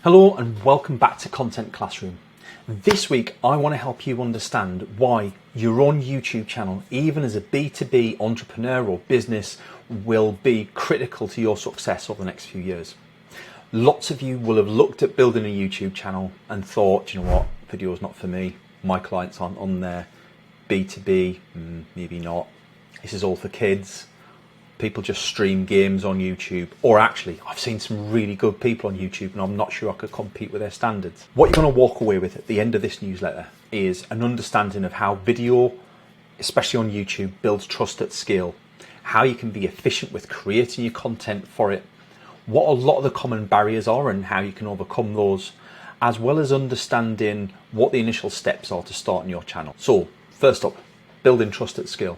Hello and welcome back to Content Classroom. This week I want to help you understand why your own YouTube channel, even as a B2B entrepreneur or business, will be critical to your success over the next few years. Lots of you will have looked at building a YouTube channel and thought, you know what, video is not for me, my clients aren't on there, B2B, maybe not, this is all for kids. People just stream games on YouTube, or actually I've seen some really good people on YouTube and I'm not sure I could compete with their standards. What you're going to walk away with at the end of this newsletter is an understanding of how video, especially on YouTube, builds trust at scale, how you can be efficient with creating your content for it, what a lot of the common barriers are and how you can overcome those, as well as understanding what the initial steps are to starting your channel. So first up, building trust at scale.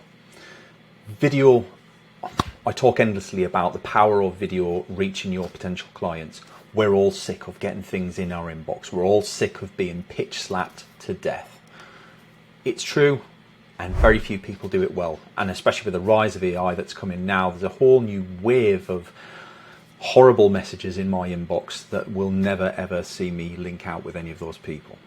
Video, I talk endlessly about the power of video reaching your potential clients. We're all sick of getting things in our inbox. We're all sick of being pitch slapped to death. It's true, and very few people do it well. And especially with the rise of AI that's coming now, there's a whole new wave of horrible messages in my inbox that will never ever see me link out with any of those people.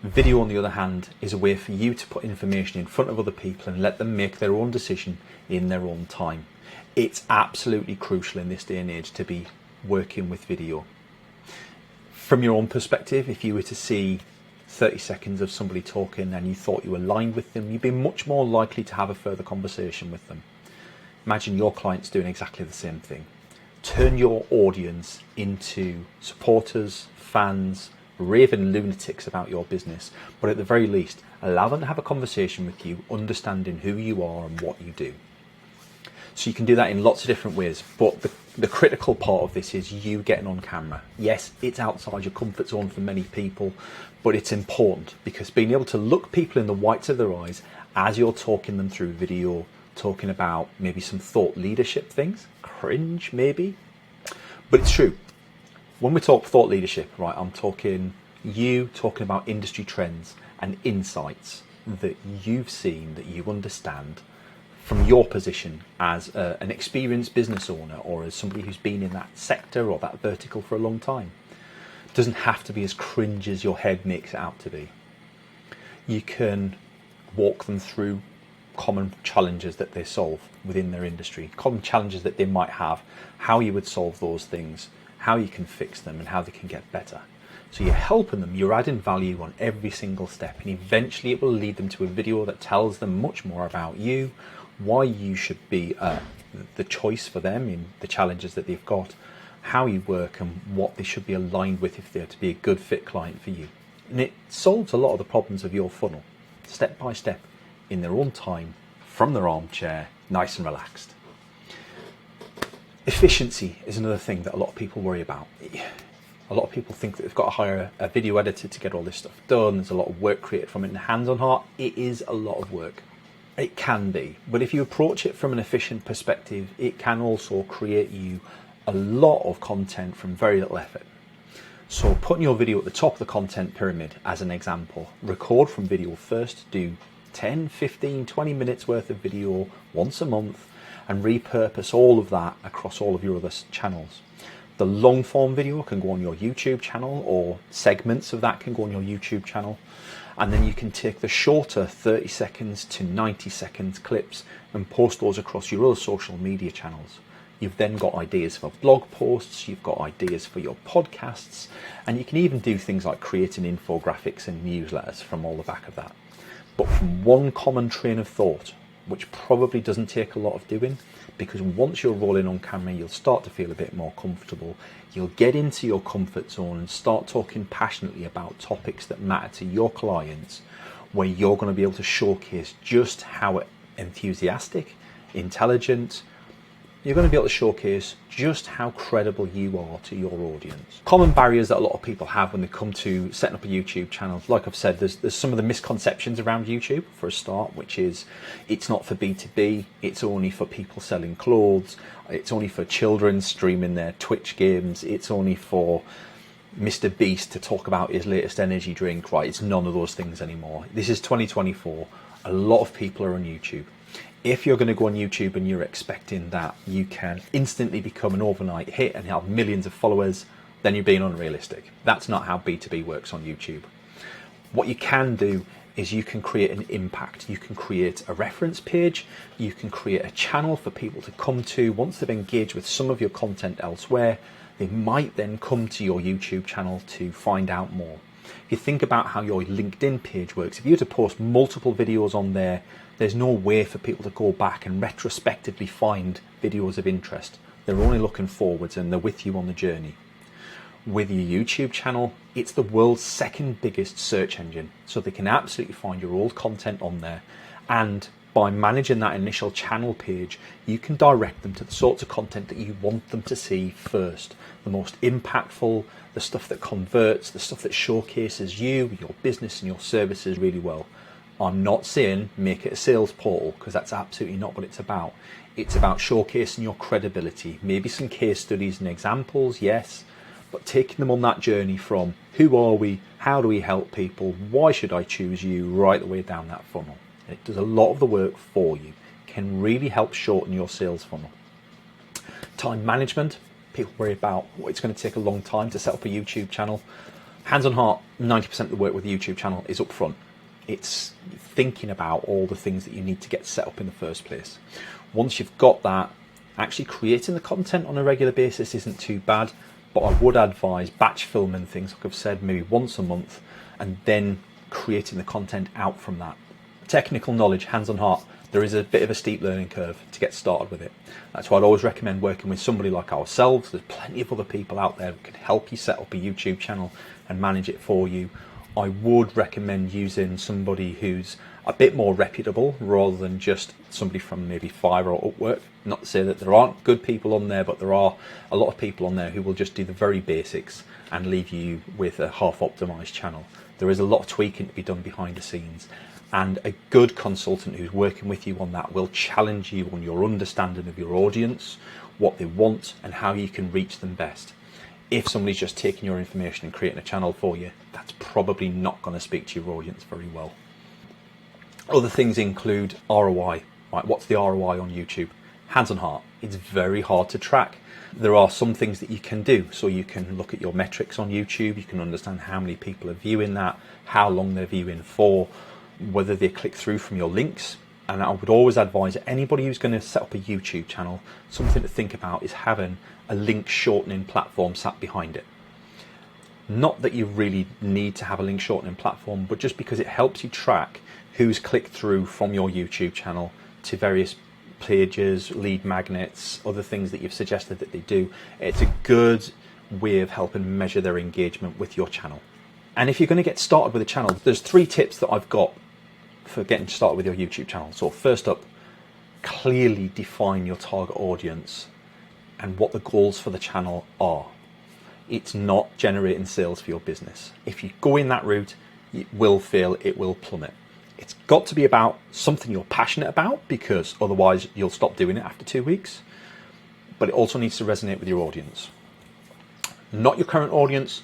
Video, on the other hand, is a way for you to put information in front of other people and let them make their own decision in their own time. It's absolutely crucial in this day and age to be working with video. From your own perspective, if you were to see 30 seconds of somebody talking and you thought you aligned with them, you'd be much more likely to have a further conversation with them. Imagine your clients doing exactly the same thing. Turn your audience into supporters, fans, raving lunatics about your business, but at the very least, allow them to have a conversation with you, understanding who you are and what you do. So you can do that in lots of different ways, but the critical part of this is you getting on camera. Yes, it's outside your comfort zone for many people, but it's important because being able to look people in the whites of their eyes as you're talking them through video, talking about maybe some thought leadership things, cringe maybe, but it's true. When we talk thought leadership, right, I'm talking about industry trends and insights that you've seen, that you understand from your position as an experienced business owner or as somebody who's been in that sector or that vertical for a long time. It doesn't have to be as cringe as your head makes it out to be. You can walk them through common challenges that they solve within their industry, common challenges that they might have, how you would solve those things, how you can fix them and how they can get better. So you're helping them, you're adding value on every single step, and eventually it will lead them to a video that tells them much more about you, why you should be the choice for them in the challenges that they've got, how you work and what they should be aligned with if they're to be a good fit client for you. And it solves a lot of the problems of your funnel, step by step, in their own time, from their armchair, nice and relaxed. Efficiency is another thing that a lot of people worry about. A lot of people think that they've got to hire a video editor to get all this stuff done. There's a lot of work created from it, and hands on heart, it is a lot of work. It can be, but if you approach it from an efficient perspective, it can also create you a lot of content from very little effort. So putting your video at the top of the content pyramid as an example, record from video first, do 10, 15, 20 minutes worth of video once a month, and repurpose all of that across all of your other channels. The long form video can go on your YouTube channel, or segments of that can go on your YouTube channel. And then you can take the shorter 30 seconds to 90 seconds clips and post those across your other social media channels. You've then got ideas for blog posts, you've got ideas for your podcasts, and you can even do things like creating infographics and newsletters from all the back of that. But from one common train of thought, which probably doesn't take a lot of doing, because once you're rolling on camera, you'll start to feel a bit more comfortable. You'll get into your comfort zone and start talking passionately about topics that matter to your clients, where you're going to be able to showcase just how enthusiastic, intelligent, you're going to be able to showcase just how credible you are to your audience. Common barriers that a lot of people have when they come to setting up a YouTube channel, like I've said, there's some of the misconceptions around YouTube for a start, which is it's not for B2B, it's only for people selling clothes, it's only for children streaming their Twitch games, it's only for Mr. Beast to talk about his latest energy drink. Right, it's none of those things anymore. This is 2024. A lot of people are on YouTube. If you're going to go on YouTube and you're expecting that you can instantly become an overnight hit and have millions of followers, then you're being unrealistic. That's not how B2B works on YouTube. What you can do is you can create an impact. You can create a reference page. You can create a channel for people to come to. Once they've engaged with some of your content elsewhere, they might then come to your YouTube channel to find out more. If you think about how your LinkedIn page works, if you were to post multiple videos on there, there's no way for people to go back and retrospectively find videos of interest. They're only looking forwards and they're with you on the journey. With your YouTube channel, it's the world's second biggest search engine, so they can absolutely find your old content on there. And by managing that initial channel page, you can direct them to the sorts of content that you want them to see first. The most impactful, the stuff that converts, the stuff that showcases you, your business and your services really well. I'm not saying make it a sales portal, because that's absolutely not what it's about. It's about showcasing your credibility, maybe some case studies and examples, yes, but taking them on that journey from who are we, how do we help people, why should I choose you, right the way down that funnel. It does a lot of the work for you, can really help shorten your sales funnel. Time management, people worry about it's going to take a long time to set up a YouTube channel. Hands on heart, 90% of the work with a YouTube channel is up front. It's thinking about all the things that you need to get set up in the first place. Once you've got that, actually creating the content on a regular basis isn't too bad, but I would advise batch filming things, like I've said, maybe once a month, and then creating the content out from that. Technical knowledge, hands on heart, there is a bit of a steep learning curve to get started with it. That's why I'd always recommend working with somebody like ourselves. There's plenty of other people out there who can help you set up a YouTube channel and manage it for you. I would recommend using somebody who's a bit more reputable rather than just somebody from maybe Fiverr or Upwork. Not to say that there aren't good people on there, but there are a lot of people on there who will just do the very basics and leave you with a half optimized channel. There is a lot of tweaking to be done behind the scenes, and a good consultant who's working with you on that will challenge you on your understanding of your audience, what they want and how you can reach them best. If somebody's just taking your information and creating a channel for you, that's probably not going to speak to your audience very well. Other things include ROI. Right, what's the ROI on YouTube? Hands on heart, it's very hard to track. There are some things that you can do. So you can look at your metrics on YouTube, you can understand how many people are viewing that, how long they're viewing for, whether they click through from your links. And I would always advise anybody who's going to set up a YouTube channel, something to think about is having a link shortening platform sat behind it. Not that you really need to have a link shortening platform, but just because it helps you track who's clicked through from your YouTube channel to various pages, lead magnets, other things that you've suggested that they do. It's a good way of helping measure their engagement with your channel. And if you're going to get started with a channel, there's 3 tips that I've got for getting started with your YouTube channel. So first up, clearly define your target audience and what the goals for the channel are. It's not generating sales for your business. If you go in that route, it will fail, it will plummet. It's got to be about something you're passionate about, because otherwise you'll stop doing it after 2 weeks. But it also needs to resonate with your audience. Not your current audience,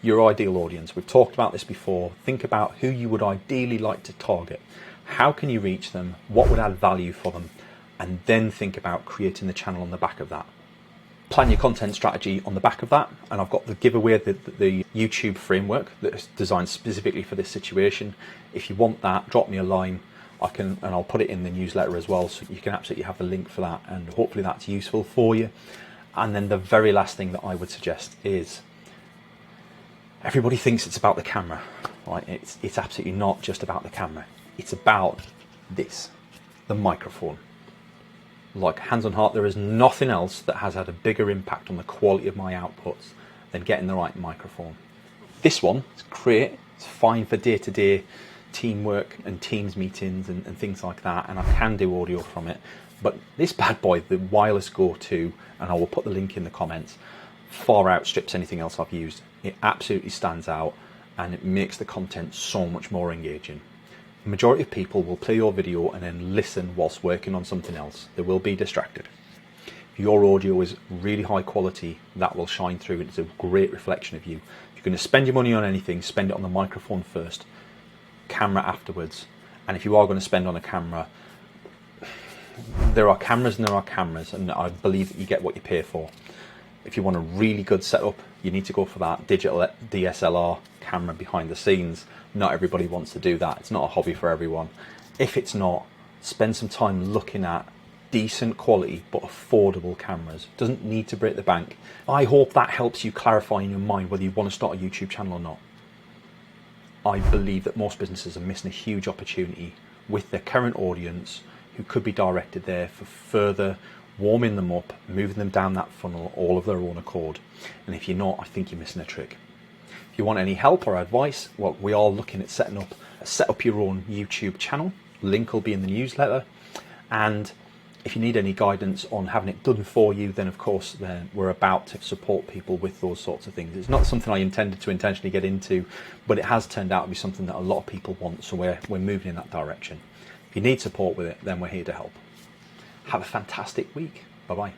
your ideal audience. We've talked about this before. Think about who you would ideally like to target. How can you reach them? What would add value for them? And then think about creating the channel on the back of that. Plan your content strategy on the back of that. And I've got the giveaway, the YouTube framework that's designed specifically for this situation. If you want that, drop me a line. And I'll put it in the newsletter as well, so you can absolutely have the link for that, and hopefully that's useful for you. And then the very last thing that I would suggest is, everybody thinks it's about the camera, right? It's absolutely not just about the camera. It's about this, the microphone. Like, hands on heart, there is nothing else that has had a bigger impact on the quality of my outputs than getting the right microphone. This one is great, it's fine for day-to-day teamwork and Teams meetings and things like that, and I can do audio from it. But this bad boy, the wireless Go 2, and I will put the link in the comments, far outstrips anything else I've used. It absolutely stands out, and it makes the content so much more engaging. The majority of people will play your video and then listen whilst working on something else. They will be distracted. If your audio is really high quality, that will shine through. It's a great reflection of you. If you're going to spend your money on anything, spend it on the microphone first, camera afterwards. And if you are going to spend on a camera, there are cameras, and I believe that you get what you pay for. If you want a really good setup, You need to go for that digital DSLR camera behind the scenes. Not everybody wants to do that. It's not a hobby for everyone. If it's not, spend some time looking at decent quality but affordable cameras. Doesn't need to break the bank. I hope that helps you clarify in your mind whether you want to start a YouTube channel or not. I believe that most businesses are missing a huge opportunity with their current audience who could be directed there for further warming them up, moving them down that funnel all of their own accord. And if you're not, I think you're missing a trick. If you want any help or advice, well, we are looking at set up your own YouTube channel. Link will be in the newsletter. And if you need any guidance on having it done for you, then of course we're about to support people with those sorts of things. It's not something I intended to intentionally get into, but it has turned out to be something that a lot of people want, so we're moving in that direction. If you need support with it, then we're here to help. Have a fantastic week. Bye-bye.